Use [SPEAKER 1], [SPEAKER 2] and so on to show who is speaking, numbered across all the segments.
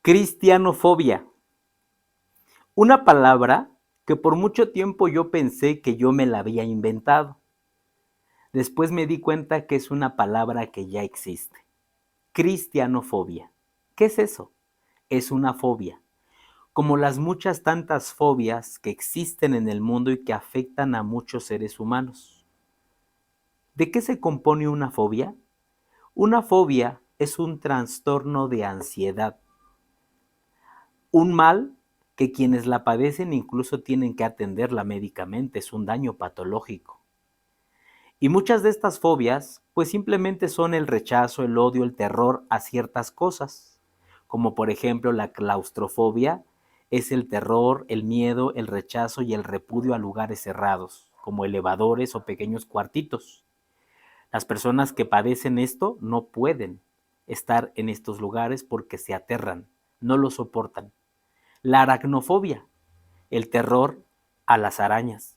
[SPEAKER 1] Cristianofobia. Una palabra que por mucho tiempo yo pensé que yo me la había inventado. Después me di cuenta que es una palabra que ya existe. Cristianofobia. ¿Qué es eso? Es una fobia. Como las muchas tantas fobias que existen en el mundo y que afectan a muchos seres humanos. ¿De qué se compone una fobia? Una fobia es un trastorno de ansiedad. Un mal que quienes la padecen incluso tienen que atenderla médicamente, es un daño patológico. Y muchas de estas fobias, pues simplemente son el rechazo, el odio, el terror a ciertas cosas, como por ejemplo la claustrofobia, es el terror, el miedo, el rechazo y el repudio a lugares cerrados, como elevadores o pequeños cuartitos. Las personas que padecen esto no pueden estar en estos lugares porque se aterran, no lo soportan. La aracnofobia, el terror a las arañas.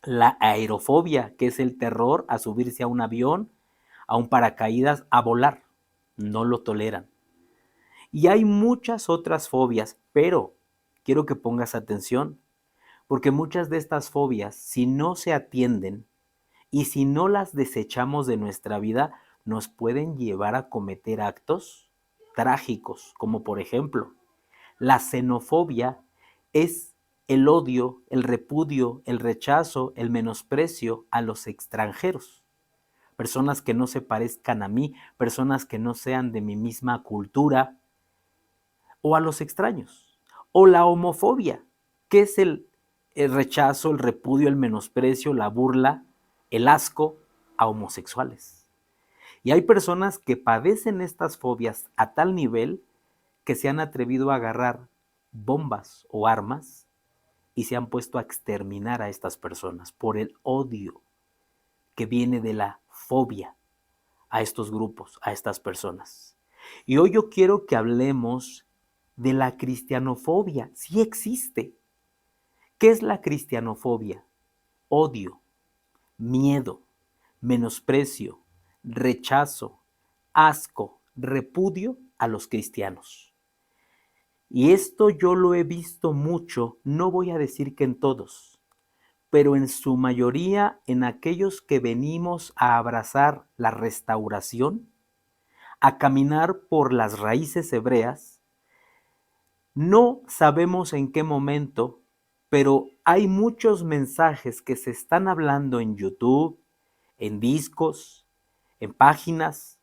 [SPEAKER 1] La aerofobia, que es el terror a subirse a un avión, a un paracaídas, a volar. No lo toleran. Y hay muchas otras fobias, pero quiero que pongas atención, porque muchas de estas fobias, si no se atienden y si no las desechamos de nuestra vida, nos pueden llevar a cometer actos trágicos, como por ejemplo, la xenofobia es el odio, el repudio, el rechazo, el menosprecio a los extranjeros. Personas que no se parezcan a mí, personas que no sean de mi misma cultura, o a los extraños. O la homofobia, que es el rechazo, el repudio, el menosprecio, la burla, el asco a homosexuales. Y hay personas que padecen estas fobias a tal nivel que se han atrevido a agarrar bombas o armas y se han puesto a exterminar a estas personas por el odio que viene de la fobia a estos grupos, a estas personas. Y hoy yo quiero que hablemos de la cristianofobia. Sí existe. ¿Qué es la cristianofobia? Odio, miedo, menosprecio, rechazo, asco, repudio a los cristianos. Y esto yo lo he visto mucho, no voy a decir que en todos, pero en su mayoría en aquellos que venimos a abrazar la restauración, a caminar por las raíces hebreas. No sabemos en qué momento, pero hay muchos mensajes que se están hablando en YouTube, en discos, en páginas,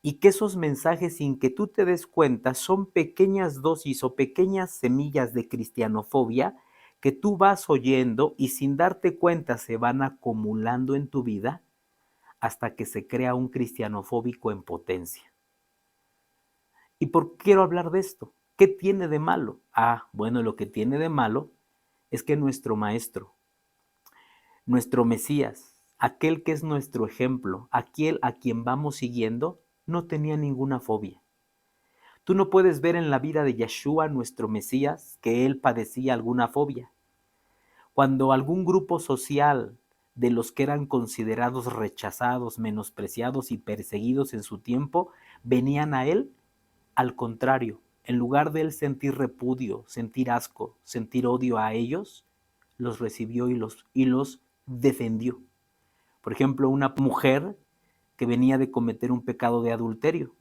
[SPEAKER 1] y que esos mensajes, sin que tú te des cuenta, son pequeñas dosis o pequeñas semillas de cristianofobia que tú vas oyendo y sin darte cuenta se van acumulando en tu vida hasta que se crea un cristianofóbico en potencia. ¿Y por qué quiero hablar de esto? ¿Qué tiene de malo? Bueno, lo que tiene de malo es que nuestro maestro, nuestro Mesías, aquel que es nuestro ejemplo, aquel a quien vamos siguiendo, no tenía ninguna fobia. Tú no puedes ver en la vida de Yeshua, nuestro Mesías, que él padecía alguna fobia. Cuando algún grupo social de los que eran considerados rechazados, menospreciados y perseguidos en su tiempo, venían a él, al contrario, en lugar de él sentir repudio, sentir asco, sentir odio a ellos, los recibió y los defendió. Por ejemplo, una mujer que venía de cometer un pecado de adulterio.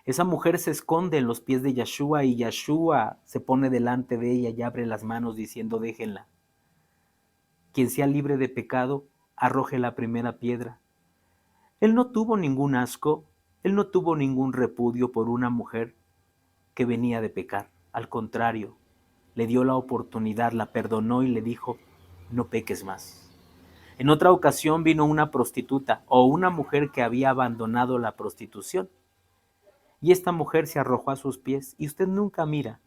[SPEAKER 1] Esa mujer se esconde en los pies de Yeshua y Yeshua se pone delante de ella y abre las manos diciendo: déjenla. Quien sea libre de pecado, arroje la primera piedra. Él no tuvo ningún asco, él no tuvo ningún repudio por una mujer que venía de pecar. Al contrario, le dio la oportunidad, la perdonó y le dijo: no peques más. En otra ocasión vino una prostituta o una mujer que había abandonado la prostitución y esta mujer se arrojó a sus pies y usted nunca mira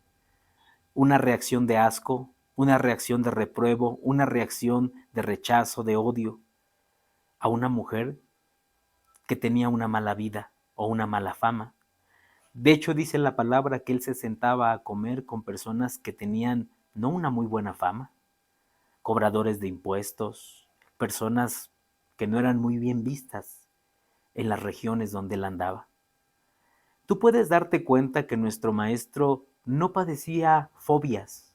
[SPEAKER 1] una reacción de asco, una reacción de repruebo, una reacción de rechazo, de odio a una mujer que tenía una mala vida o una mala fama. De hecho, dice la palabra que él se sentaba a comer con personas que tenían no una muy buena fama, cobradores de impuestos, personas que no eran muy bien vistas en las regiones donde él andaba. Tú puedes darte cuenta que nuestro maestro no padecía fobias,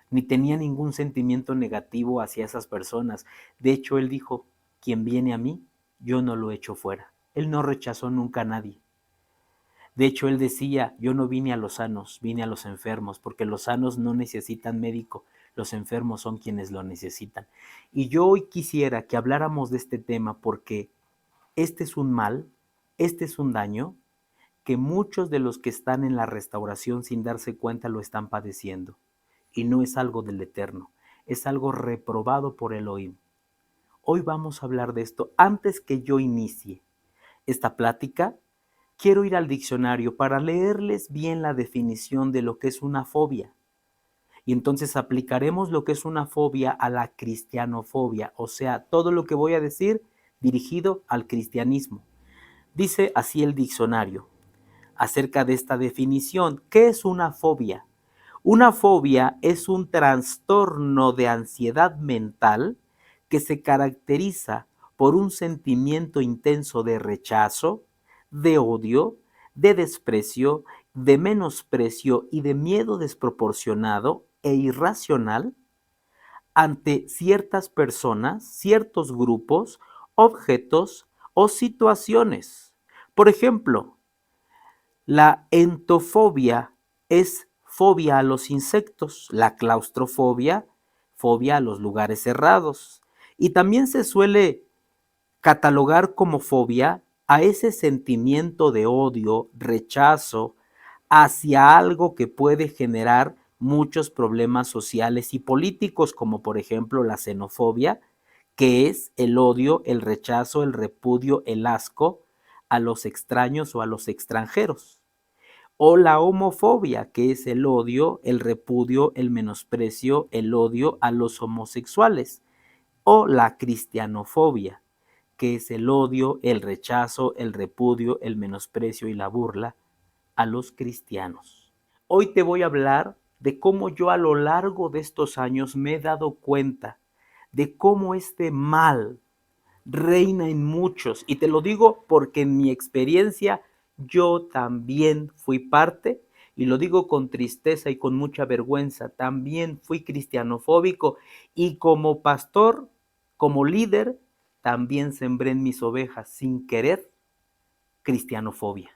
[SPEAKER 1] ni tenía ningún sentimiento negativo hacia esas personas. De hecho, él dijo, quien viene a mí, yo no lo echo fuera. Él no rechazó nunca a nadie. De hecho, él decía, yo no vine a los sanos, vine a los enfermos, porque los sanos no necesitan médico, los enfermos son quienes lo necesitan. Y yo hoy quisiera que habláramos de este tema porque este es un mal, este es un daño que muchos de los que están en la restauración sin darse cuenta lo están padeciendo. Y no es algo del Eterno, es algo reprobado por Elohim. Hoy vamos a hablar de esto. Antes que yo inicie esta plática, quiero ir al diccionario para leerles bien la definición de lo que es una fobia. Y entonces aplicaremos lo que es una fobia a la cristianofobia, o sea, todo lo que voy a decir dirigido al cristianismo. Dice así el diccionario acerca de esta definición. ¿Qué es una fobia? Una fobia es un trastorno de ansiedad mental que se caracteriza por un sentimiento intenso de rechazo, de odio, de desprecio, de menosprecio y de miedo desproporcionado e irracional ante ciertas personas, ciertos grupos, objetos o situaciones. Por ejemplo, la entofobia es fobia a los insectos, la claustrofobia, fobia a los lugares cerrados. Y también se suele catalogar como fobia a ese sentimiento de odio, rechazo hacia algo que puede generar muchos problemas sociales y políticos, como por ejemplo la xenofobia, que es el odio, el rechazo, el repudio, el asco a los extraños o a los extranjeros. O la homofobia, que es el odio, el repudio, el menosprecio, el odio a los homosexuales. O la cristianofobia, que es el odio, el rechazo, el repudio, el menosprecio y la burla a los cristianos. Hoy te voy a hablar de cómo yo a lo largo de estos años me he dado cuenta de cómo este mal reina en muchos. Y te lo digo porque en mi experiencia yo también fui parte, y lo digo con tristeza y con mucha vergüenza, también fui cristianofóbico y como pastor, como líder, también sembré en mis ovejas sin querer cristianofobia.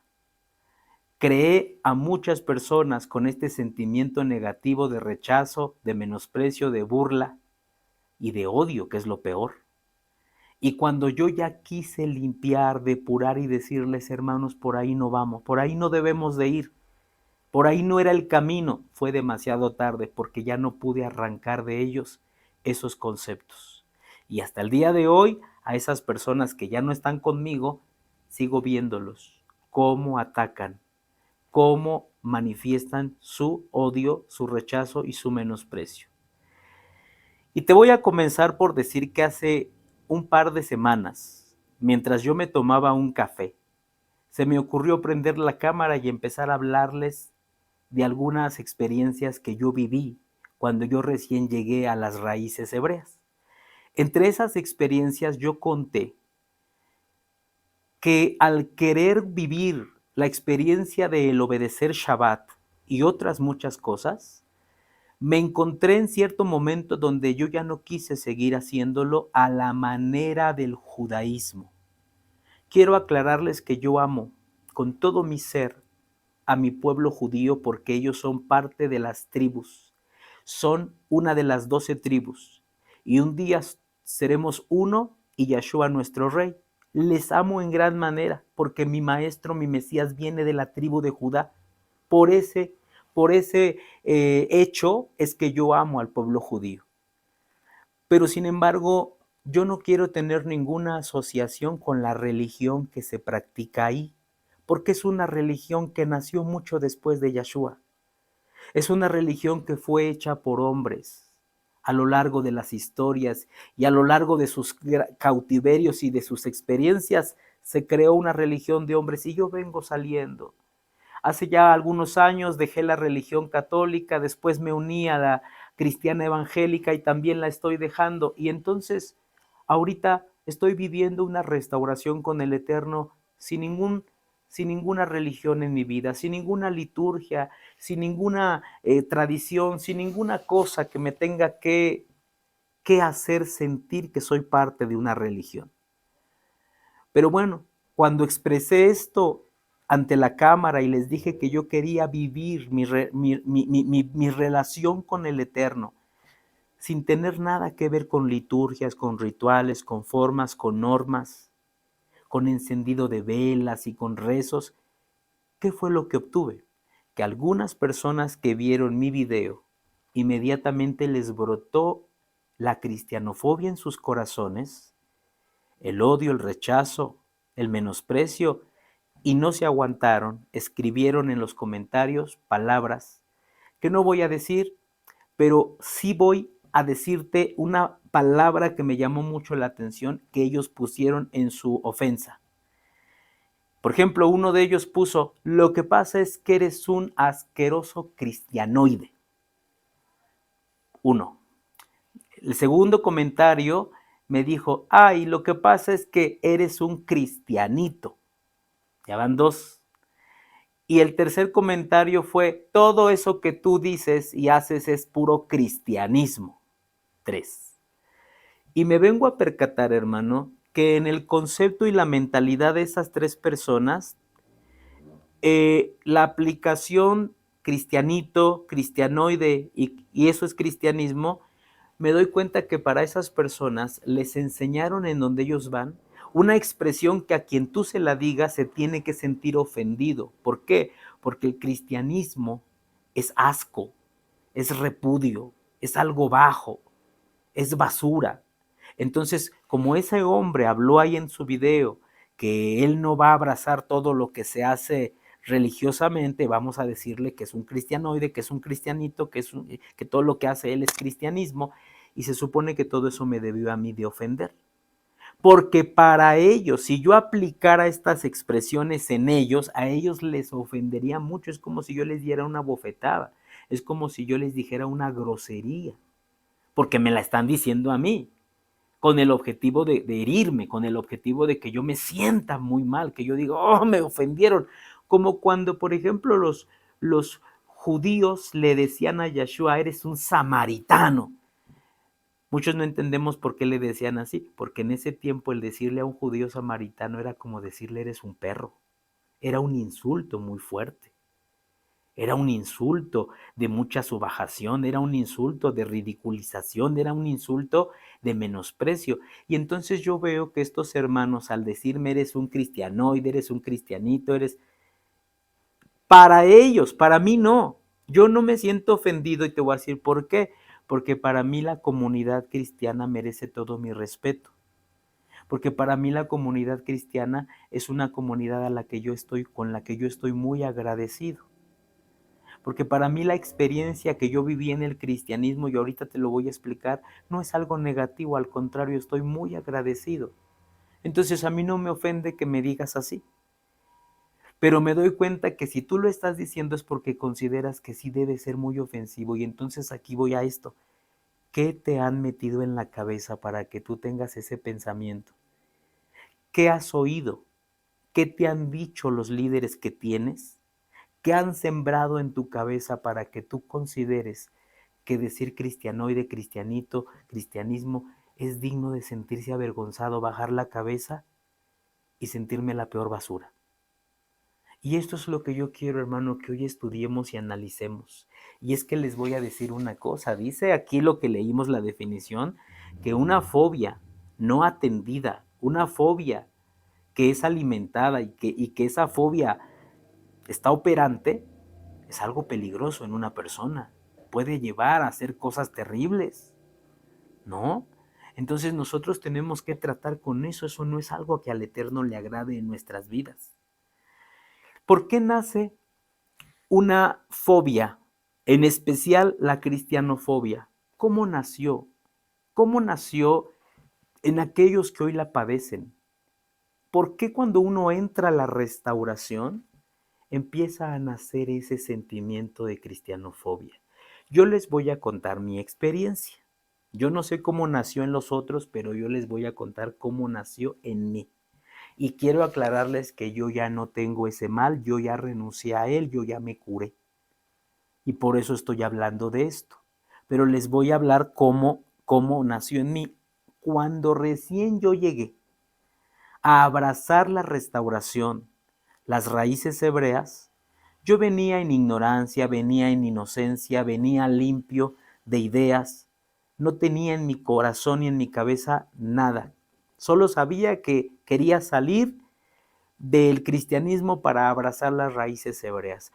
[SPEAKER 1] Creé a muchas personas con este sentimiento negativo de rechazo, de menosprecio, de burla y de odio, que es lo peor. Y cuando yo ya quise limpiar, depurar y decirles, hermanos, por ahí no vamos, por ahí no debemos de ir, por ahí no era el camino, fue demasiado tarde porque ya no pude arrancar de ellos esos conceptos. Y hasta el día de hoy, a esas personas que ya no están conmigo, sigo viéndolos, cómo atacan, cómo manifiestan su odio, su rechazo y su menosprecio. Y te voy a comenzar por decir que hace un par de semanas, mientras yo me tomaba un café, se me ocurrió prender la cámara y empezar a hablarles de algunas experiencias que yo viví cuando yo recién llegué a las raíces hebreas. Entre esas experiencias yo conté que al querer vivir la experiencia del obedecer Shabbat y otras muchas cosas, me encontré en cierto momento donde yo ya no quise seguir haciéndolo a la manera del judaísmo. Quiero aclararles que yo amo con todo mi ser a mi pueblo judío porque ellos son parte de las tribus, son una de las 12 tribus y un día seremos uno y Yahshua nuestro rey. Les amo en gran manera porque mi maestro, mi Mesías viene de la tribu de Judá. Por ese hecho es que yo amo al pueblo judío. Pero sin embargo, yo no quiero tener ninguna asociación con la religión que se practica ahí, porque es una religión que nació mucho después de Yahshua. Es una religión que fue hecha por hombres a lo largo de las historias y a lo largo de sus cautiverios y de sus experiencias se creó una religión de hombres y yo vengo saliendo. Hace ya algunos años dejé la religión católica, después me uní a la cristiana evangélica y también la estoy dejando. Y entonces, ahorita estoy viviendo una restauración con el Eterno sin ningún sin ninguna religión en mi vida, sin ninguna liturgia, sin ninguna tradición, sin ninguna cosa que me tenga que hacer sentir que soy parte de una religión. Pero bueno, cuando expresé esto ante la cámara y les dije que yo quería vivir mi relación con el Eterno, sin tener nada que ver con liturgias, con rituales, con formas, con normas, con encendido de velas y con rezos, ¿qué fue lo que obtuve? Que algunas personas que vieron mi video, inmediatamente les brotó la cristianofobia en sus corazones, el odio, el rechazo, el menosprecio, y no se aguantaron, escribieron en los comentarios palabras que no voy a decir, pero sí voy a decirte una palabra que me llamó mucho la atención que ellos pusieron en su ofensa. Por ejemplo, uno de ellos puso: lo que pasa es que eres un asqueroso cristianoide. Uno. El segundo comentario me dijo: ay, lo que pasa es que eres un cristianito. Ya van dos. Y el tercer comentario fue: todo eso que tú dices y haces es puro cristianismo. 3. Y me vengo a percatar, hermano, que en el concepto y la mentalidad de esas tres personas, la aplicación cristianito, cristianoide y eso es cristianismo, me doy cuenta que para esas personas les enseñaron en donde ellos van una expresión que a quien tú se la digas se tiene que sentir ofendido. ¿Por qué? Porque el cristianismo es asco, es repudio, es algo bajo, es basura. Entonces, como ese hombre habló ahí en su video que él no va a abrazar todo lo que se hace religiosamente, vamos a decirle que es un cristianoide, que es un cristianito, que todo lo que hace él es cristianismo, y se supone que todo eso me debió a mí de ofender. Porque para ellos, si yo aplicara estas expresiones en ellos, a ellos les ofendería mucho. Es como si yo les diera una bofetada, es como si yo les dijera una grosería, porque me la están diciendo a mí, con el objetivo de herirme, con el objetivo de que yo me sienta muy mal, que yo diga: oh, me ofendieron. Como cuando, por ejemplo, los judíos le decían a Yeshua: eres un samaritano. Muchos no entendemos por qué le decían así, porque en ese tiempo el decirle a un judío samaritano era como decirle: eres un perro. Era un insulto muy fuerte. Era un insulto de mucha subajación, era un insulto de ridiculización, era un insulto de menosprecio. Y entonces yo veo que estos hermanos, al decirme: eres un cristianoide, eres un cristianito, eres... Para ellos, para mí no. Yo no me siento ofendido y te voy a decir por qué. Porque para mí la comunidad cristiana merece todo mi respeto. Porque para mí la comunidad cristiana es una comunidad con la que yo estoy muy agradecido. Porque para mí la experiencia que yo viví en el cristianismo, y ahorita te lo voy a explicar, no es algo negativo, al contrario, estoy muy agradecido. Entonces a mí no me ofende que me digas así. Pero me doy cuenta que si tú lo estás diciendo es porque consideras que sí debe ser muy ofensivo. Y entonces aquí voy a esto. ¿Qué te han metido en la cabeza para que tú tengas ese pensamiento? ¿Qué has oído? ¿Qué te han dicho los líderes que tienes? ¿Qué han sembrado en tu cabeza para que tú consideres que decir cristianoide, cristianito, cristianismo es digno de sentirse avergonzado, bajar la cabeza y sentirme la peor basura? Y esto es lo que yo quiero, hermano, que hoy estudiemos y analicemos. Y es que les voy a decir una cosa. Dice aquí lo que leímos la definición, que una fobia no atendida, una fobia que es alimentada y que esa fobia está operante, es algo peligroso en una persona. Puede llevar a hacer cosas terribles, ¿no? Entonces nosotros tenemos que tratar con eso. Eso no es algo que al Eterno le agrade en nuestras vidas. ¿Por qué nace una fobia, en especial la cristianofobia? ¿Cómo nació? ¿Cómo nació en aquellos que hoy la padecen? ¿Por qué cuando uno entra a la restauración empieza a nacer ese sentimiento de cristianofobia? Yo les voy a contar mi experiencia. Yo no sé cómo nació en los otros, pero yo les voy a contar cómo nació en mí. Y quiero aclararles que yo ya no tengo ese mal, yo ya renuncié a él, yo ya me curé. Y por eso estoy hablando de esto. Pero les voy a hablar cómo nació en mí. Cuando recién yo llegué a abrazar la restauración, las raíces hebreas, yo venía en ignorancia, venía en inocencia, venía limpio de ideas, no tenía en mi corazón y en mi cabeza nada. Solo sabía que quería salir del cristianismo para abrazar las raíces hebreas.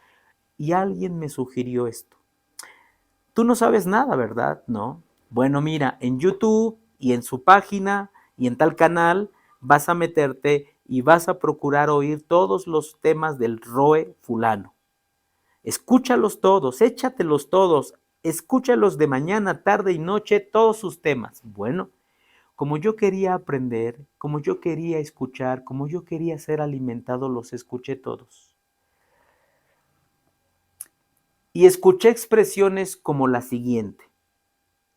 [SPEAKER 1] Y alguien me sugirió esto. Tú no sabes nada, ¿verdad? No. Bueno, mira, en YouTube y en su página y en tal canal vas a meterte y vas a procurar oír todos los temas del Roe fulano. Escúchalos todos, échatelos todos, escúchalos de mañana, tarde y noche, todos sus temas. Bueno, como yo quería aprender, como yo quería escuchar, como yo quería ser alimentado, los escuché todos. Y escuché expresiones como la siguiente.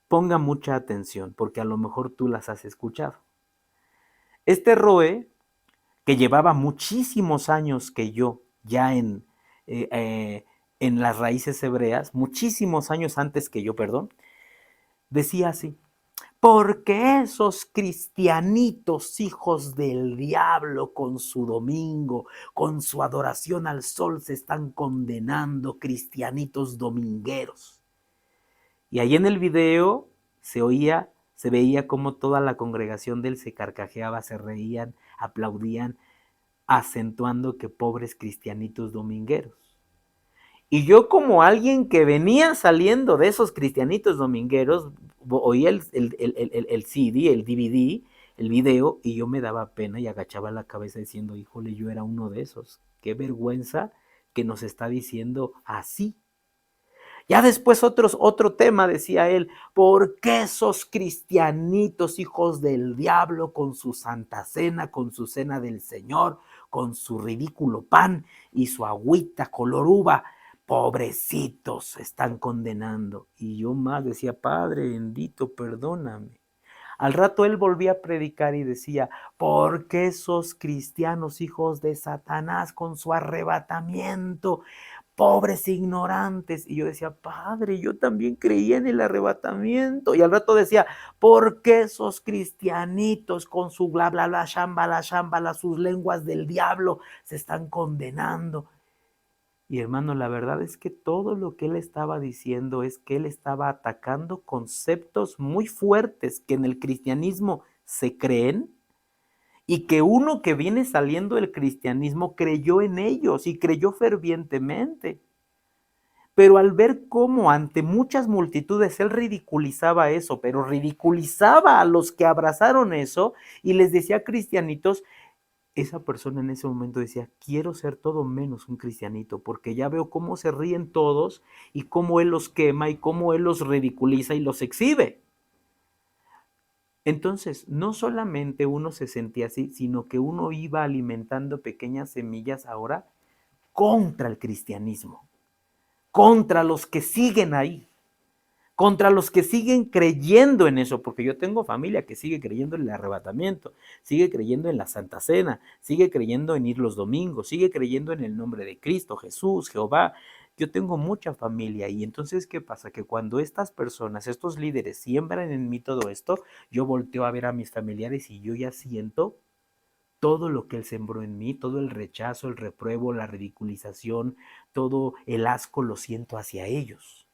[SPEAKER 1] Ponga mucha atención, porque a lo mejor tú las has escuchado. Este Roe, que llevaba muchísimos años que yo ya eh, eh, en las raíces hebreas, muchísimos años antes que yo, perdón, decía así, porque esos cristianitos hijos del diablo con su domingo, con su adoración al sol, se están condenando, cristianitos domingueros. Y ahí en el video se veía como toda la congregación de él se carcajeaba, se reían, aplaudían, acentuando que pobres cristianitos domingueros. Y yo como alguien que venía saliendo de esos cristianitos domingueros, oía el CD, el DVD, el video, y yo me daba pena y agachaba la cabeza diciendo, híjole, yo era uno de esos. Qué vergüenza que nos está diciendo así. Ya después otro tema, decía él, ¿por qué esos cristianitos hijos del diablo con su santa cena, con su cena del Señor, con su ridículo pan y su agüita color uva, pobrecitos, están condenando? Y yo más decía, Padre bendito, perdóname. Al rato él volvía a predicar y decía, ¿por qué esos cristianos hijos de Satanás con su arrebatamiento? Pobres ignorantes. Y yo decía, Padre, yo también creía en el arrebatamiento. Y al rato decía, ¿por qué esos cristianitos con su bla, bla, bla, shambala, sus lenguas del diablo se están condenando? Y hermano, la verdad es que todo lo que él estaba diciendo es que él estaba atacando conceptos muy fuertes que en el cristianismo se creen y que uno que viene saliendo del cristianismo creyó en ellos y creyó fervientemente. Pero al ver cómo ante muchas multitudes él ridiculizaba eso, pero ridiculizaba a los que abrazaron eso y les decía cristianitos, esa persona en ese momento decía, quiero ser todo menos un cristianito, porque ya veo cómo se ríen todos y cómo él los quema y cómo él los ridiculiza y los exhibe. Entonces, no solamente uno se sentía así, sino que uno iba alimentando pequeñas semillas ahora contra el cristianismo, contra los que siguen ahí, contra los que siguen creyendo en eso, porque yo tengo familia que sigue creyendo en el arrebatamiento, sigue creyendo en la Santa Cena, sigue creyendo en ir los domingos, sigue creyendo en el nombre de Cristo, Jesús, Jehová. Yo tengo mucha familia y entonces, ¿qué pasa? Que cuando estas personas, estos líderes siembran en mí todo esto, yo volteo a ver a mis familiares y yo ya siento todo lo que él sembró en mí, todo el rechazo, el repruebo, la ridiculización, todo el asco lo siento hacia ellos.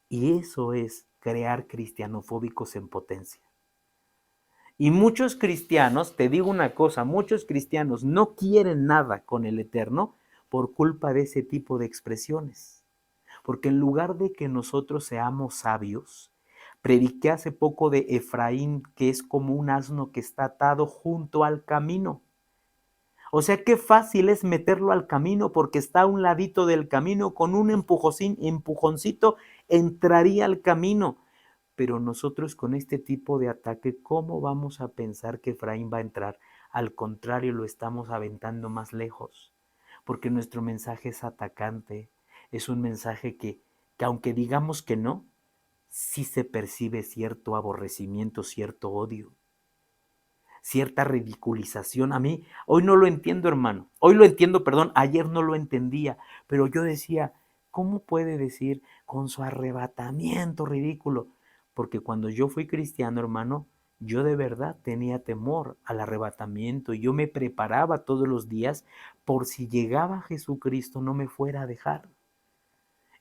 [SPEAKER 1] Y eso es crear cristianofóbicos en potencia. Y muchos cristianos, te digo una cosa, muchos cristianos no quieren nada con el Eterno por culpa de ese tipo de expresiones. Porque en lugar de que nosotros seamos sabios, prediqué hace poco de Efraín, que es como un asno que está atado junto al camino. O sea, qué fácil es meterlo al camino porque está a un ladito del camino, con un empujoncito entraría al camino. Pero nosotros con este tipo de ataque, ¿cómo vamos a pensar que Efraín va a entrar? Al contrario, lo estamos aventando más lejos, porque nuestro mensaje es atacante, es un mensaje que aunque digamos que no, sí se percibe cierto aborrecimiento, cierto odio. cierta ridiculización. A mí, hoy no lo entiendo, hermano. Hoy lo entiendo, perdón, ayer no lo entendía, pero yo decía, ¿cómo puede decir con su arrebatamiento ridículo? Porque cuando yo fui cristiano, hermano, yo de verdad tenía temor al arrebatamiento y yo me preparaba todos los días por si llegaba Jesucristo no me fuera a dejar.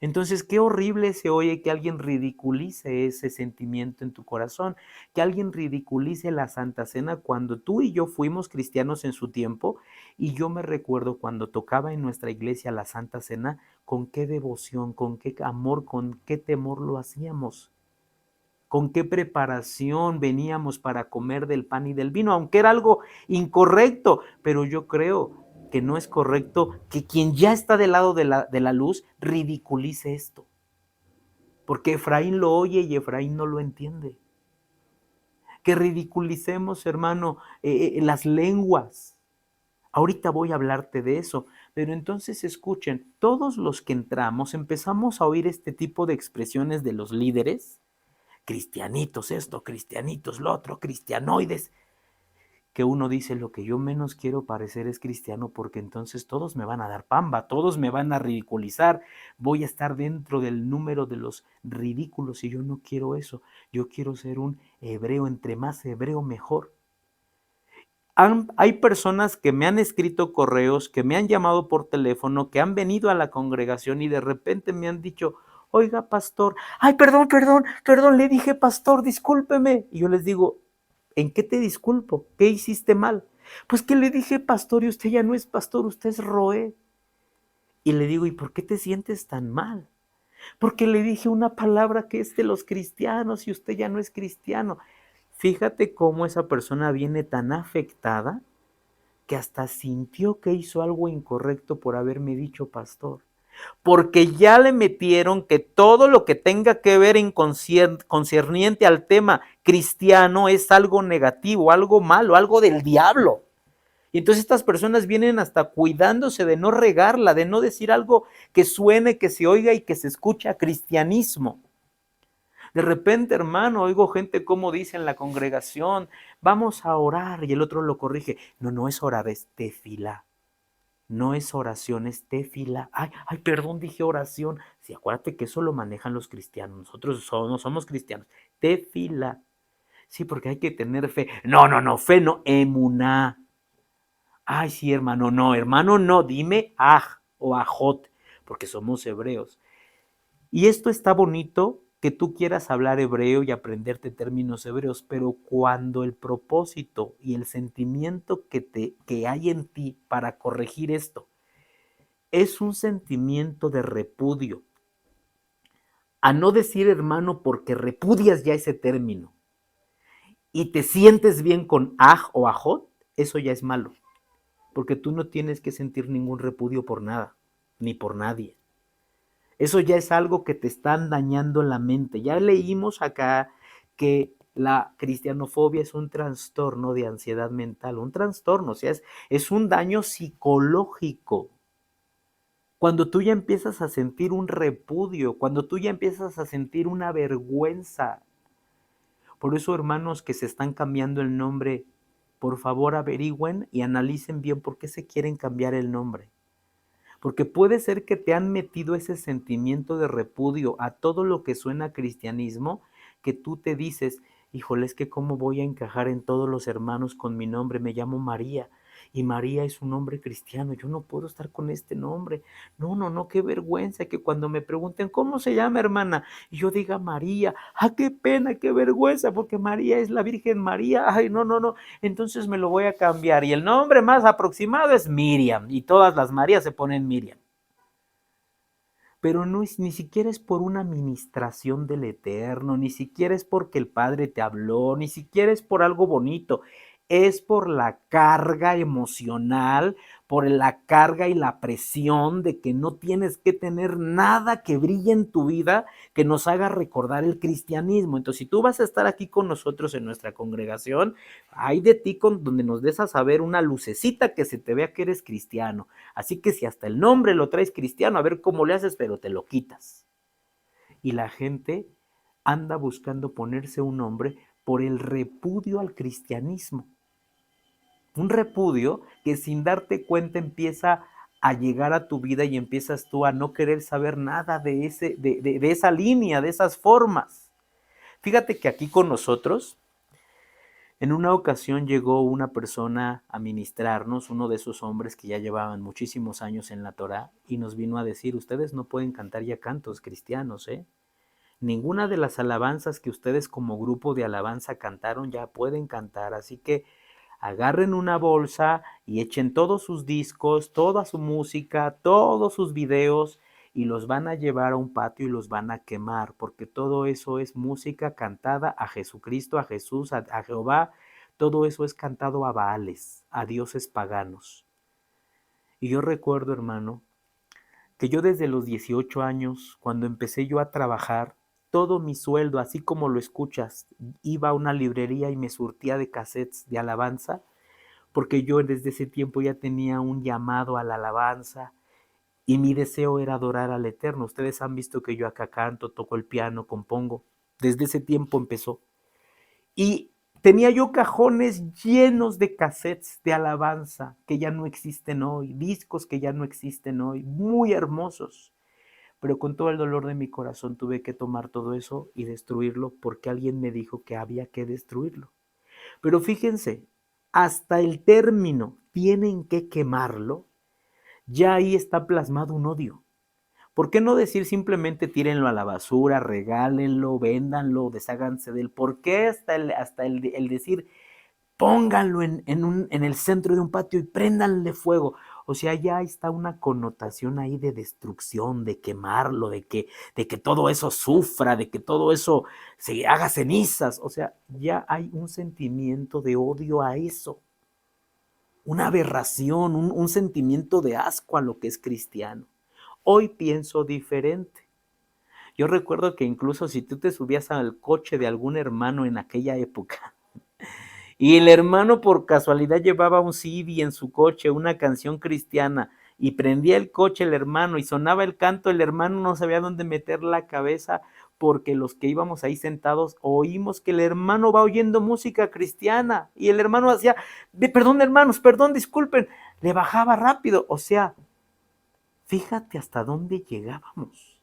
[SPEAKER 1] Entonces, qué horrible se oye que alguien ridiculice ese sentimiento en tu corazón, que alguien ridiculice la Santa Cena cuando tú y yo fuimos cristianos en su tiempo, y yo me recuerdo cuando tocaba en nuestra iglesia la Santa Cena, con qué devoción, con qué amor, con qué temor lo hacíamos, con qué preparación veníamos para comer del pan y del vino, aunque era algo incorrecto, pero yo creo que no es correcto que quien ya está del lado de la luz ridiculice esto, porque Efraín lo oye y Efraín no lo entiende. Que ridiculicemos, hermano, las lenguas. Ahorita voy a hablarte de eso, pero entonces escuchen, todos los que entramos empezamos a oír este tipo de expresiones de los líderes, cristianitos esto, cristianitos lo otro, cristianoides, que uno dice lo que yo menos quiero parecer es cristiano porque entonces todos me van a dar pamba, todos me van a ridiculizar, voy a estar dentro del número de los ridículos y yo no quiero eso, yo quiero ser un hebreo, entre más hebreo mejor. Hay personas que me han escrito correos, que me han llamado por teléfono, que han venido a la congregación y de repente me han dicho, oiga, pastor, ay, perdón, le dije, pastor, discúlpeme. Y yo les digo, ¿en qué te disculpo? ¿Qué hiciste mal? Pues que le dije, pastor, y usted ya no es pastor, usted es Roé. Y le digo, ¿y por qué te sientes tan mal? Porque le dije una palabra que es de los cristianos y usted ya no es cristiano. Fíjate cómo esa persona viene tan afectada que hasta sintió que hizo algo incorrecto por haberme dicho pastor. Porque ya le metieron que todo lo que tenga que ver en concerniente al tema cristiano es algo negativo, algo malo, algo del diablo. Y entonces estas personas vienen hasta cuidándose de no regarla, de no decir algo que suene, que se oiga y que se escuche a cristianismo. De repente, hermano, oigo gente como dice en la congregación, vamos a orar, y el otro lo corrige. No, no es orar, es tefilá. No es oración, es tefilá. Ay, perdón, dije oración. Sí, acuérdate que eso lo manejan los cristianos. Nosotros no somos cristianos. Tefilá. Sí, porque hay que tener fe. No, fe no, emuná. Ay, sí, hermano, no, dime aj o ajot, porque somos hebreos. Y esto está bonito que tú quieras hablar hebreo y aprenderte términos hebreos, pero cuando el propósito y el sentimiento que hay en ti para corregir esto es un sentimiento de repudio, a no decir hermano porque repudias ya ese término y te sientes bien con aj o ajot, eso ya es malo, porque tú no tienes que sentir ningún repudio por nada, ni por nadie. Eso ya es algo que te están dañando la mente. Ya leímos acá que la cristianofobia es un trastorno de ansiedad mental, un trastorno, o sea, es un daño psicológico. Cuando tú ya empiezas a sentir un repudio, cuando tú ya empiezas a sentir una vergüenza. Por eso, hermanos que se están cambiando el nombre, por favor averigüen y analicen bien por qué se quieren cambiar el nombre. Porque puede ser que te han metido ese sentimiento de repudio a todo lo que suena a cristianismo, que tú te dices, híjole, es que cómo voy a encajar en todos los hermanos con mi nombre, me llamo María, y María es un nombre cristiano, yo no puedo estar con este nombre. No, qué vergüenza que cuando me pregunten, ¿cómo se llama, hermana? Y yo diga María, qué pena, qué vergüenza, porque María es la Virgen María, ay, no, entonces me lo voy a cambiar. Y el nombre más aproximado es Miriam, y todas las Marías se ponen Miriam. Pero no es, ni siquiera es por una ministración del Eterno, ni siquiera es porque el Padre te habló, ni siquiera es por algo bonito, es por la carga emocional, por la carga y la presión de que no tienes que tener nada que brille en tu vida que nos haga recordar el cristianismo. Entonces, si tú vas a estar aquí con nosotros en nuestra congregación, hay de ti donde nos des a saber una lucecita que se te vea que eres cristiano. Así que si hasta el nombre lo traes cristiano, a ver cómo le haces, pero te lo quitas. Y la gente anda buscando ponerse un nombre por el repudio al cristianismo. Un repudio que sin darte cuenta empieza a llegar a tu vida y empiezas tú a no querer saber nada de esa línea, de esas formas. Fíjate que aquí con nosotros, en una ocasión llegó una persona a ministrarnos, uno de esos hombres que ya llevaban muchísimos años en la Torá, y nos vino a decir, ustedes no pueden cantar ya cantos cristianos, ¿eh? Ninguna de las alabanzas que ustedes como grupo de alabanza cantaron ya pueden cantar, así que agarren una bolsa y echen todos sus discos, toda su música, todos sus videos y los van a llevar a un patio y los van a quemar, porque todo eso es música cantada a Jesucristo, a Jesús, a Jehová, todo eso es cantado a Baales, a dioses paganos. Y yo recuerdo, hermano, que yo desde los 18 años, cuando empecé yo a trabajar, todo mi sueldo, así como lo escuchas, iba a una librería y me surtía de cassettes de alabanza, porque yo desde ese tiempo ya tenía un llamado a la alabanza y mi deseo era adorar al Eterno. Ustedes han visto que yo acá canto, toco el piano, compongo. Desde ese tiempo empezó. Y tenía yo cajones llenos de cassettes de alabanza que ya no existen hoy, discos que ya no existen hoy, muy hermosos. Pero con todo el dolor de mi corazón tuve que tomar todo eso y destruirlo porque alguien me dijo que había que destruirlo. Pero fíjense, hasta el término tienen que quemarlo, ya ahí está plasmado un odio. ¿Por qué no decir simplemente tírenlo a la basura, regálenlo, véndanlo, desháganse de él? ¿Por qué hasta el decir pónganlo en el centro de un patio y préndanle fuego? O sea, ya está una connotación ahí de destrucción, de quemarlo, de que todo eso sufra, de que todo eso se haga cenizas. O sea, ya hay un sentimiento de odio a eso, una aberración, un sentimiento de asco a lo que es cristiano. Hoy pienso diferente. Yo recuerdo que incluso si tú te subías al coche de algún hermano en aquella época, y el hermano por casualidad llevaba un CD en su coche, una canción cristiana, y prendía el coche el hermano y sonaba el canto, el hermano no sabía dónde meter la cabeza porque los que íbamos ahí sentados oímos que el hermano va oyendo música cristiana y el hermano hacía, perdón hermanos, perdón, disculpen, le bajaba rápido. O sea, fíjate hasta dónde llegábamos.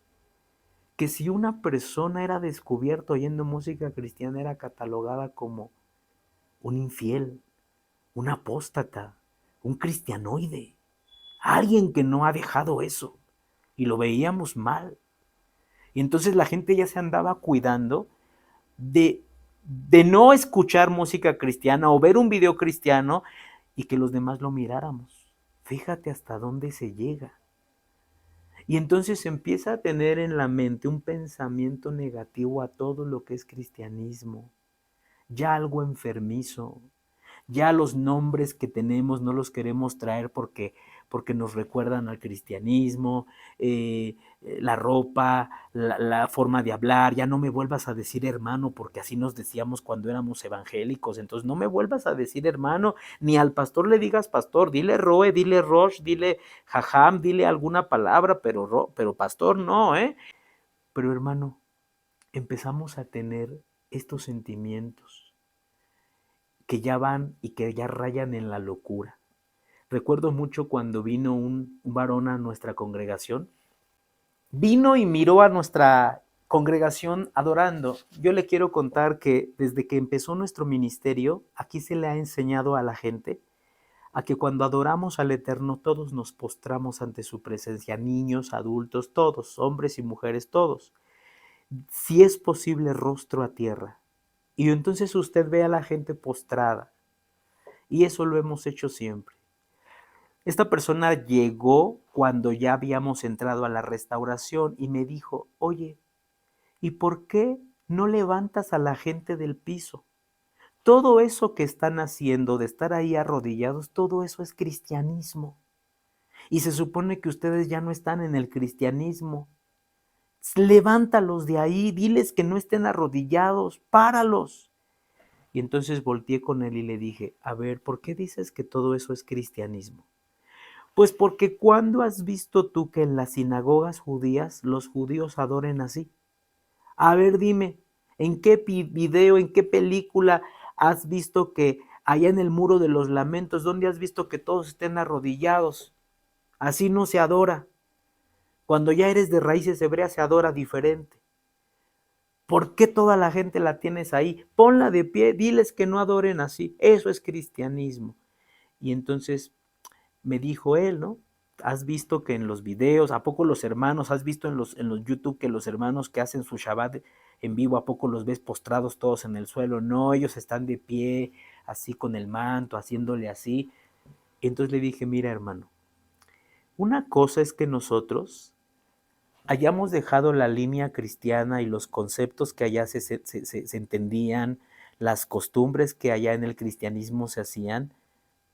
[SPEAKER 1] Que si una persona era descubierta oyendo música cristiana era catalogada como un infiel, un apóstata, un cristianoide, alguien que no ha dejado eso. Y lo veíamos mal. Y entonces la gente ya se andaba cuidando de no escuchar música cristiana o ver un video cristiano y que los demás lo miráramos. Fíjate hasta dónde se llega. Y entonces se empieza a tener en la mente un pensamiento negativo a todo lo que es cristianismo, ya algo enfermizo. Ya los nombres que tenemos no los queremos traer porque nos recuerdan al cristianismo, la ropa, la forma de hablar. Ya no me vuelvas a decir hermano, porque así nos decíamos cuando éramos evangélicos. Entonces no me vuelvas a decir hermano, ni al pastor le digas pastor, dile Roe, dile Rosh, dile Jajam, dile alguna palabra, pero pastor no, ¿eh? Pero hermano, empezamos a tener estos sentimientos que ya van y que ya rayan en la locura. Recuerdo mucho cuando vino un varón a nuestra congregación, vino y miró a nuestra congregación adorando. Yo le quiero contar que desde que empezó nuestro ministerio, aquí se le ha enseñado a la gente a que cuando adoramos al Eterno todos nos postramos ante su presencia, niños, adultos, todos, hombres y mujeres, todos. Si es posible, rostro a tierra. Y entonces usted ve a la gente postrada. Y eso lo hemos hecho siempre. Esta persona llegó cuando ya habíamos entrado a la restauración y me dijo, oye, ¿y por qué no levantas a la gente del piso? Todo eso que están haciendo de estar ahí arrodillados, todo eso es cristianismo. Y se supone que ustedes ya no están en el cristianismo. Levántalos de ahí, diles que no estén arrodillados, páralos. Y entonces volteé con él y le dije, a ver, ¿por qué dices que todo eso es cristianismo? Pues porque ¿cuándo has visto tú que en las sinagogas judías los judíos adoren así? A ver, dime, ¿en qué video, en qué película has visto que allá en el muro de los lamentos, ¿dónde has visto que todos estén arrodillados? Así no se adora. Cuando ya eres de raíces hebreas se adora diferente. ¿Por qué toda la gente la tienes ahí? Ponla de pie, diles que no adoren así. Eso es cristianismo. Y entonces me dijo él, ¿no? ¿Has visto que en los videos, a poco los hermanos, has visto en los YouTube que los hermanos que hacen su Shabbat en vivo, a poco los ves postrados todos en el suelo? No, ellos están de pie, así con el manto, haciéndole así. Entonces le dije, mira hermano, una cosa es que nosotros hayamos dejado la línea cristiana y los conceptos que allá se entendían, las costumbres que allá en el cristianismo se hacían,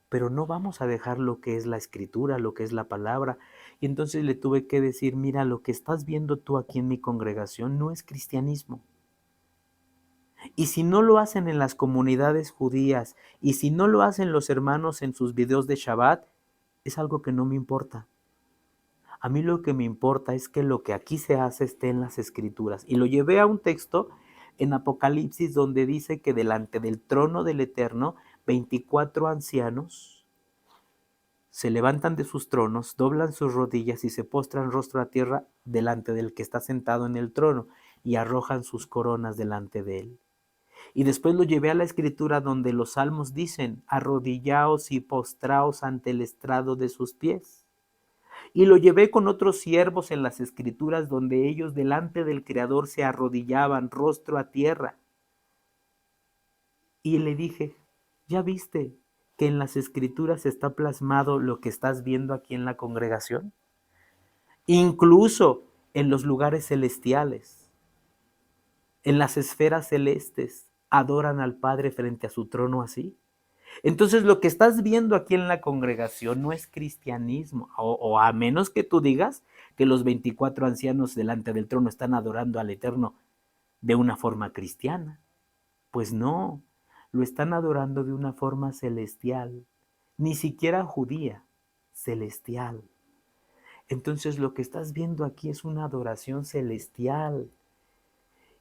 [SPEAKER 1] pero no vamos a dejar lo que es la escritura, lo que es la palabra. Y entonces le tuve que decir, mira, lo que estás viendo tú aquí en mi congregación no es cristianismo. Y si no lo hacen en las comunidades judías, y si no lo hacen los hermanos en sus videos de Shabbat, es algo que no me importa. A mí lo que me importa es que lo que aquí se hace esté en las escrituras. Y lo llevé a un texto en Apocalipsis donde dice que delante del trono del Eterno, 24 ancianos se levantan de sus tronos, doblan sus rodillas y se postran rostro a tierra delante del que está sentado en el trono y arrojan sus coronas delante de él. Y después lo llevé a la escritura donde los salmos dicen, arrodillaos y postraos ante el estrado de sus pies. Y lo llevé con otros siervos en las escrituras donde ellos delante del Creador se arrodillaban rostro a tierra. Y le dije, ¿ya viste que en las escrituras está plasmado lo que estás viendo aquí en la congregación? Incluso en los lugares celestiales, en las esferas celestes, adoran al Padre frente a su trono así. Entonces lo que estás viendo aquí en la congregación no es cristianismo, o a menos que tú digas que los 24 ancianos delante del trono están adorando al Eterno de una forma cristiana. Pues no, lo están adorando de una forma celestial, ni siquiera judía, celestial. Entonces lo que estás viendo aquí es una adoración celestial.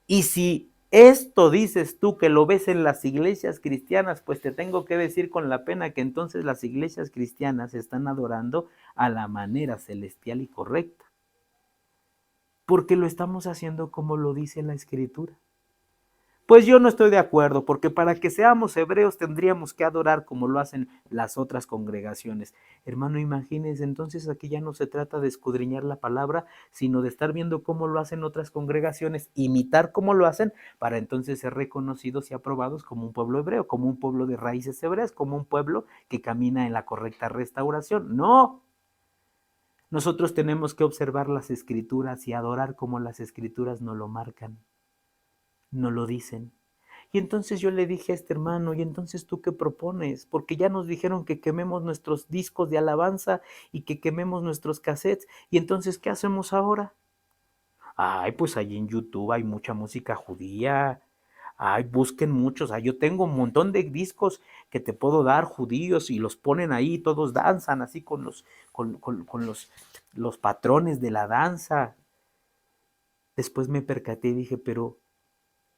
[SPEAKER 1] Y si esto dices tú que lo ves en las iglesias cristianas, pues te tengo que decir con la pena que entonces las iglesias cristianas están adorando a la manera celestial y correcta. Porque lo estamos haciendo como lo dice la Escritura. Pues yo no estoy de acuerdo, porque para que seamos hebreos tendríamos que adorar como lo hacen las otras congregaciones. Hermano, imagínense, entonces aquí ya no se trata de escudriñar la palabra, sino de estar viendo cómo lo hacen otras congregaciones, imitar cómo lo hacen, para entonces ser reconocidos y aprobados como un pueblo hebreo, como un pueblo de raíces hebreas, como un pueblo que camina en la correcta restauración. No, nosotros tenemos que observar las escrituras y adorar como las escrituras nos lo marcan. No lo dicen. Y entonces yo le dije a este hermano, ¿y entonces tú qué propones? Porque ya nos dijeron que quememos nuestros discos de alabanza y que quememos nuestros cassettes. ¿Y entonces qué hacemos ahora? Ay, pues ahí en YouTube hay mucha música judía. Ay, busquen muchos. Ay, yo tengo un montón de discos que te puedo dar judíos y los ponen ahí, todos danzan así con los patrones de la danza. Después me percaté y dije, pero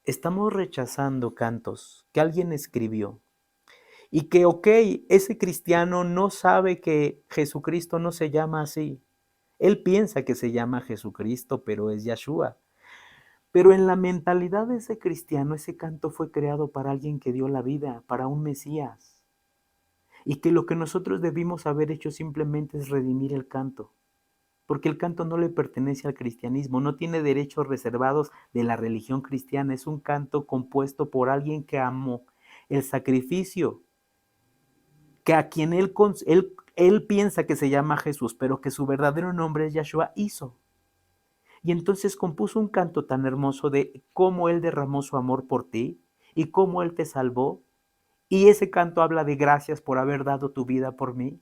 [SPEAKER 1] estamos rechazando cantos que alguien escribió y que, ok, ese cristiano no sabe que Jesucristo no se llama así. Él piensa que se llama Jesucristo, pero es Yahshua. Pero en la mentalidad de ese cristiano, ese canto fue creado para alguien que dio la vida, para un Mesías. Y que lo que nosotros debimos haber hecho simplemente es redimir el canto. Porque el canto no le pertenece al cristianismo, no tiene derechos reservados de la religión cristiana, es un canto compuesto por alguien que amó el sacrificio, que a quien él piensa que se llama Jesús, pero que su verdadero nombre es Yahshua, hizo. Y entonces compuso un canto tan hermoso de cómo Él derramó su amor por ti y cómo Él te salvó. Y ese canto habla de gracias por haber dado tu vida por mí.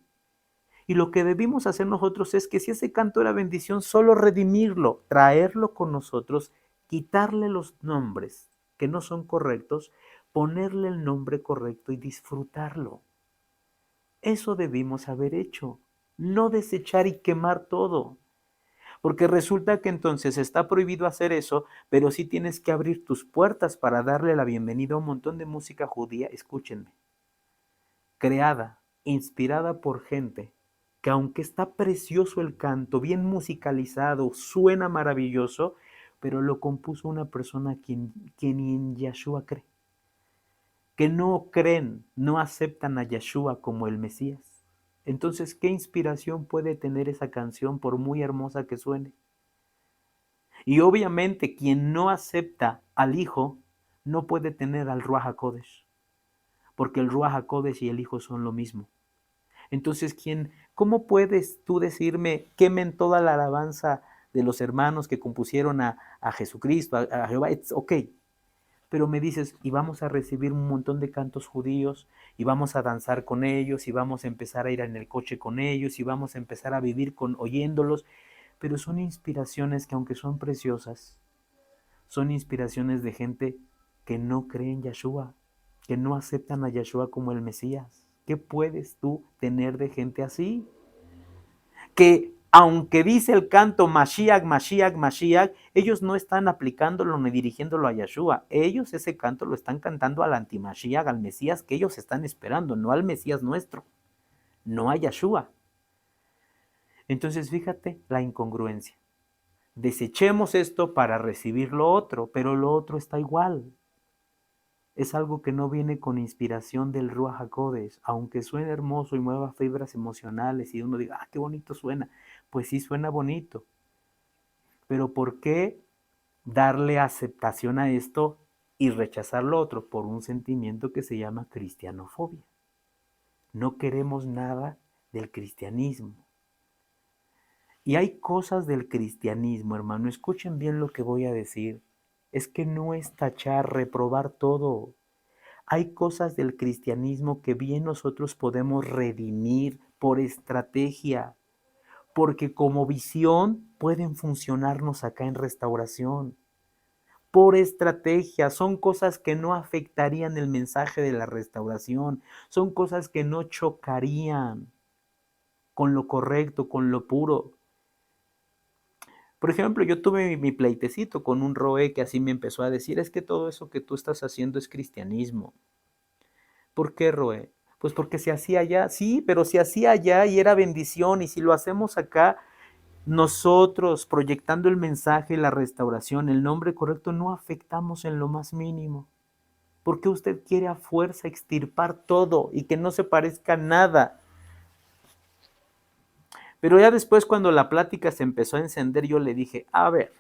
[SPEAKER 1] Y lo que debimos hacer nosotros es que si ese canto era bendición, solo redimirlo, traerlo con nosotros, quitarle los nombres que no son correctos, ponerle el nombre correcto y disfrutarlo. Eso debimos haber hecho, no desechar y quemar todo. Porque resulta que entonces está prohibido hacer eso, pero sí tienes que abrir tus puertas para darle la bienvenida a un montón de música judía. Escúchenme. creada, inspirada por gente que aunque está precioso el canto, bien musicalizado, suena maravilloso, pero lo compuso una persona quien en Yeshua cree, que no creen, no aceptan a Yeshua como el Mesías. Entonces, ¿qué inspiración puede tener esa canción por muy hermosa que suene? Y obviamente quien no acepta al Hijo no puede tener al Ruach HaKodesh, porque el Ruach HaKodesh y el Hijo son lo mismo. Entonces, ¿cómo puedes tú decirme, quemen toda la alabanza de los hermanos que compusieron a Jesucristo, a Jehová? Ok, pero me dices, y vamos a recibir un montón de cantos judíos, y vamos a danzar con ellos, y vamos a empezar a ir en el coche con ellos, y vamos a empezar a vivir oyéndolos, pero son inspiraciones que aunque son preciosas, son inspiraciones de gente que no cree en Yeshua, que no aceptan a Yeshua como el Mesías. ¿Qué puedes tú tener de gente así? Que aunque dice el canto Mashiach, Mashiach, Mashiach, ellos no están aplicándolo ni dirigiéndolo a Yeshua. Ellos ese canto lo están cantando al anti-Mashiach, al Mesías que ellos están esperando, no al Mesías nuestro, no a Yeshua. Entonces fíjate la incongruencia. Desechemos esto para recibir lo otro, pero lo otro está igual. Es algo que no viene con inspiración del Ruach HaKodesh, aunque suene hermoso y mueva fibras emocionales y uno diga, qué bonito suena. Pues sí suena bonito, pero ¿por qué darle aceptación a esto y rechazar lo otro? Por un sentimiento que se llama cristianofobia. No queremos nada del cristianismo. Y hay cosas del cristianismo, hermano, escuchen bien lo que voy a decir. Es que no es tachar, reprobar todo. Hay cosas del cristianismo que bien nosotros podemos redimir por estrategia, porque como visión pueden funcionarnos acá en restauración. Por estrategia, son cosas que no afectarían el mensaje de la restauración, son cosas que no chocarían con lo correcto, con lo puro. Por ejemplo, yo tuve mi pleitecito con un roe que así me empezó a decir, es que todo eso que tú estás haciendo es cristianismo. ¿Por qué, roe? Pues porque se hacía allá, sí, pero se hacía allá y era bendición, y si lo hacemos acá, nosotros proyectando el mensaje, la restauración, el nombre correcto, no afectamos en lo más mínimo. ¿Por qué usted quiere a fuerza extirpar todo y que no se parezca a nada? Pero ya después, cuando la plática se empezó a encender, yo le dije, a ver,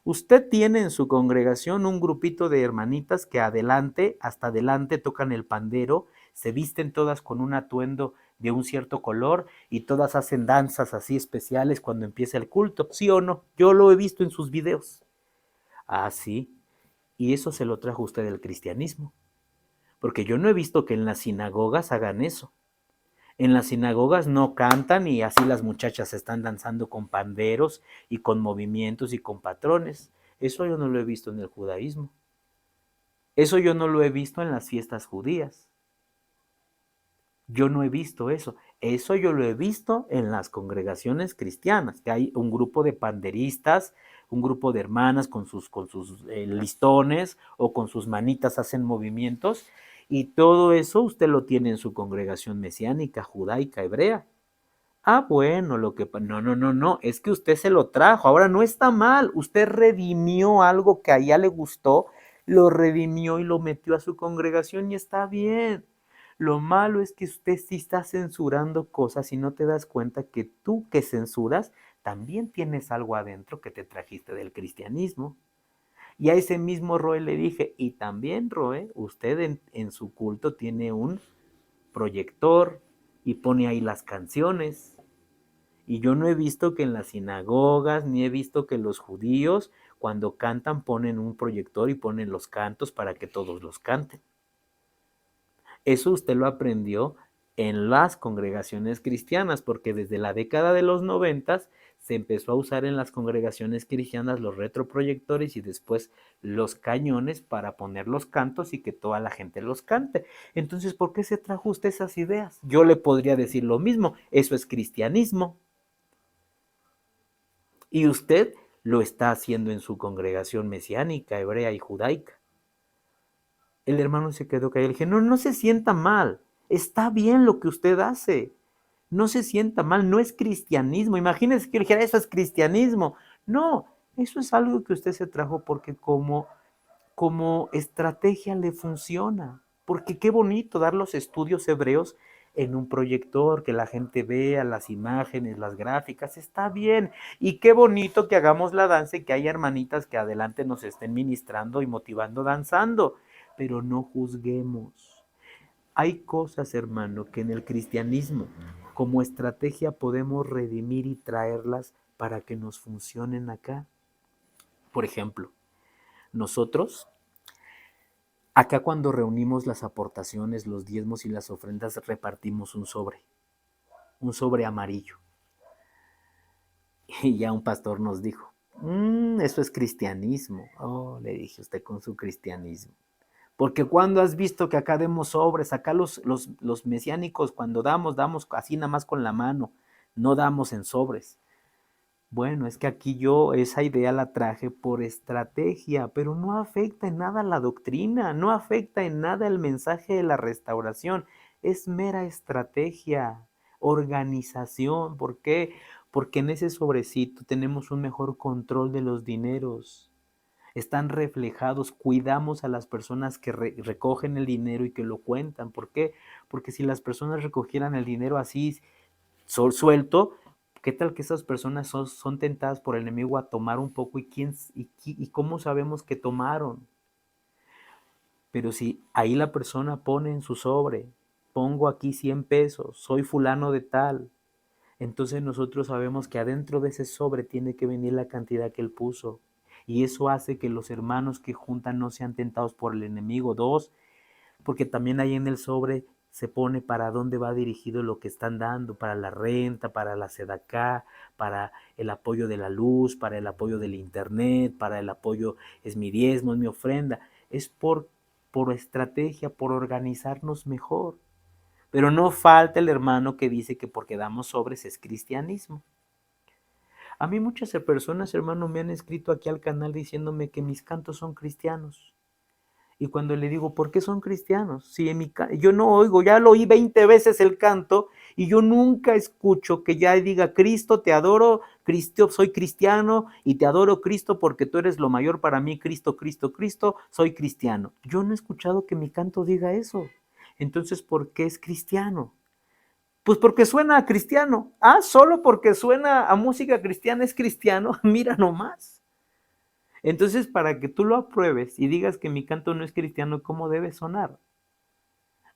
[SPEAKER 1] usted tiene en su congregación un grupito de hermanitas que hasta adelante tocan el pandero, se visten todas con un atuendo de un cierto color y todas hacen danzas así especiales cuando empieza el culto, ¿sí o no? Yo lo he visto en sus videos. Ah, sí. Y eso se lo trajo usted del cristianismo. Porque yo no he visto que en las sinagogas hagan eso. En las sinagogas no cantan y así las muchachas están danzando con panderos y con movimientos y con patrones. Eso yo no lo he visto en el judaísmo. Eso yo no lo he visto en las fiestas judías. Yo no he visto eso. Eso yo lo he visto en las congregaciones cristianas, que hay un grupo de panderistas, un grupo de hermanas con sus listones o con sus manitas hacen movimientos, y todo eso usted lo tiene en su congregación mesiánica, judaica, hebrea. Ah, bueno, no, es que usted se lo trajo, ahora no está mal, usted redimió algo que a ella le gustó, lo redimió y lo metió a su congregación y está bien. Lo malo es que usted sí está censurando cosas y no te das cuenta que tú que censuras también tienes algo adentro que te trajiste del cristianismo. Y a ese mismo Roe le dije, y también Roe, usted en su culto tiene un proyector y pone ahí las canciones. Y yo no he visto que en las sinagogas, ni he visto que los judíos cuando cantan ponen un proyector y ponen los cantos para que todos los canten. Eso usted lo aprendió en las congregaciones cristianas, porque desde la década de los 90 se empezó a usar en las congregaciones cristianas los retroproyectores y después los cañones para poner los cantos y que toda la gente los cante. Entonces, ¿por qué se trajo usted esas ideas? Yo le podría decir lo mismo, eso es cristianismo. Y usted lo está haciendo en su congregación mesiánica, hebrea y judaica. El hermano se quedó callado. Le dije, no se sienta mal. Está bien lo que usted hace. No se sienta mal, no es cristianismo. Imagínense que dijera, eso es cristianismo. No, eso es algo que usted se trajo porque como estrategia le funciona. Porque qué bonito dar los estudios hebreos en un proyector, que la gente vea las imágenes, las gráficas, está bien. Y qué bonito que hagamos la danza y que haya hermanitas que adelante nos estén ministrando y motivando danzando. Pero no juzguemos. Hay cosas, hermano, que en el cristianismo como estrategia podemos redimir y traerlas para que nos funcionen acá. Por ejemplo, nosotros, acá cuando reunimos las aportaciones, los diezmos y las ofrendas, repartimos un sobre amarillo. Y ya un pastor nos dijo, eso es cristianismo. Oh, le dije, usted con su cristianismo. Porque cuando has visto que acá demos sobres, acá los mesiánicos cuando damos así nada más con la mano, no damos en sobres. Bueno, es que aquí yo esa idea la traje por estrategia, pero no afecta en nada la doctrina, no afecta en nada el mensaje de la restauración, es mera estrategia, organización. ¿Por qué? Porque en ese sobrecito tenemos un mejor control de los dineros. Están reflejados, cuidamos a las personas que recogen el dinero y que lo cuentan. ¿Por qué? Porque si las personas recogieran el dinero así suelto, ¿qué tal que esas personas son tentadas por el enemigo a tomar un poco y cómo sabemos que tomaron? Pero si ahí la persona pone en su sobre, pongo aquí 100 pesos, soy fulano de tal, entonces nosotros sabemos que adentro de ese sobre tiene que venir la cantidad que él puso. Y eso hace que los hermanos que juntan no sean tentados por el enemigo. Dos, porque también ahí en el sobre se pone para dónde va dirigido lo que están dando, para la renta, para la sedacá, para el apoyo de la luz, para el apoyo del internet, para el apoyo, es mi diezmo, es mi ofrenda. Es por estrategia, por organizarnos mejor. Pero no falta el hermano que dice que porque damos sobres es cristianismo. A mí muchas personas, hermano, me han escrito aquí al canal diciéndome que mis cantos son cristianos. Y cuando le digo, ¿por qué son cristianos? Si yo no oigo, ya lo oí 20 veces el canto y yo nunca escucho que ya diga, Cristo, te adoro, Cristo, soy cristiano y te adoro, Cristo, porque tú eres lo mayor para mí, Cristo, Cristo, Cristo, soy cristiano. Yo no he escuchado que mi canto diga eso. Entonces, ¿por qué es cristiano? Pues porque suena a cristiano. Ah, solo porque suena a música cristiana es cristiano. Mira nomás. Entonces, para que tú lo apruebes y digas que mi canto no es cristiano, ¿cómo debe sonar?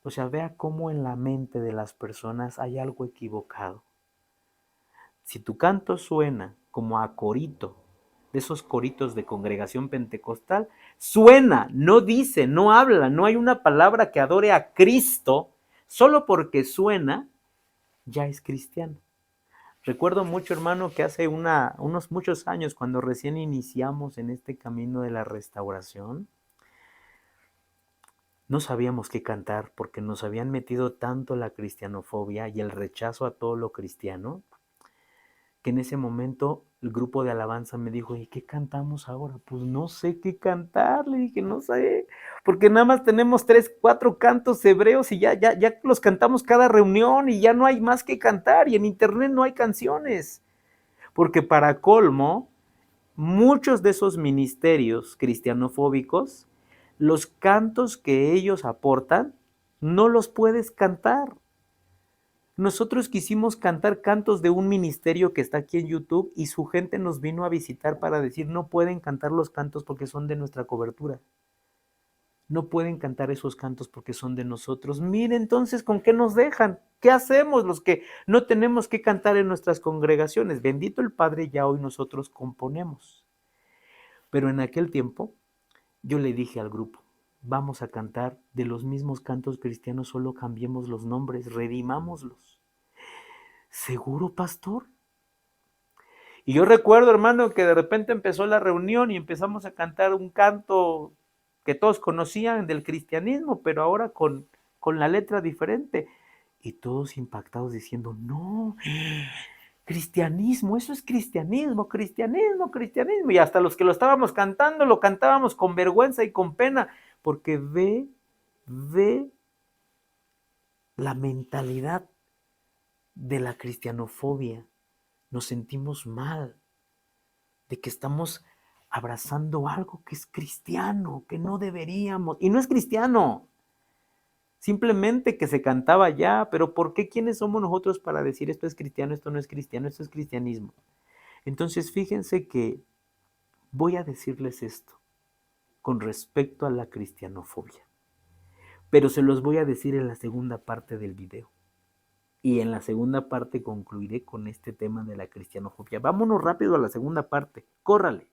[SPEAKER 1] O sea, vea cómo en la mente de las personas hay algo equivocado. Si tu canto suena como a corito, de esos coritos de congregación pentecostal, suena, no dice, no habla, no hay una palabra que adore a Cristo, solo porque suena, ya es cristiano. Recuerdo mucho, hermano, que hace unos muchos años, cuando recién iniciamos en este camino de la restauración, no sabíamos qué cantar porque nos habían metido tanto la cristianofobia y el rechazo a todo lo cristiano, que en ese momento el grupo de alabanza me dijo, ¿y qué cantamos ahora? Pues no sé qué cantar, le dije, no sé, porque nada más tenemos 3, 4 cantos hebreos y ya los cantamos cada reunión y ya no hay más que cantar y en internet no hay canciones. Porque para colmo, muchos de esos ministerios cristianofóbicos, los cantos que ellos aportan, no los puedes cantar. Nosotros quisimos cantar cantos de un ministerio que está aquí en YouTube y su gente nos vino a visitar para decir, no pueden cantar los cantos porque son de nuestra cobertura. No pueden cantar esos cantos porque son de nosotros. Mire entonces con qué nos dejan. ¿Qué hacemos los que no tenemos que cantar en nuestras congregaciones? Bendito el Padre, ya hoy nosotros componemos. Pero en aquel tiempo yo le dije al grupo, vamos a cantar de los mismos cantos cristianos, solo cambiemos los nombres, redimámoslos. ¿Seguro, pastor? Y yo recuerdo, hermano, que de repente empezó la reunión y empezamos a cantar un canto que todos conocían del cristianismo, pero ahora con la letra diferente. Y todos impactados diciendo, no, cristianismo, eso es cristianismo, cristianismo, cristianismo. Y hasta los que lo estábamos cantando, lo cantábamos con vergüenza y con pena, porque ve la mentalidad de la cristianofobia. Nos sentimos mal de que estamos abrazando algo que es cristiano, que no deberíamos. Y no es cristiano, simplemente que se cantaba ya, pero ¿por qué quiénes somos nosotros para decir esto es cristiano, esto no es cristiano, esto es cristianismo? Entonces fíjense que voy a decirles esto con respecto a la cristianofobia, pero se los voy a decir en la segunda parte del video. Y en la segunda parte concluiré con este tema de la cristianofobia. Vámonos rápido a la segunda parte. Córrale.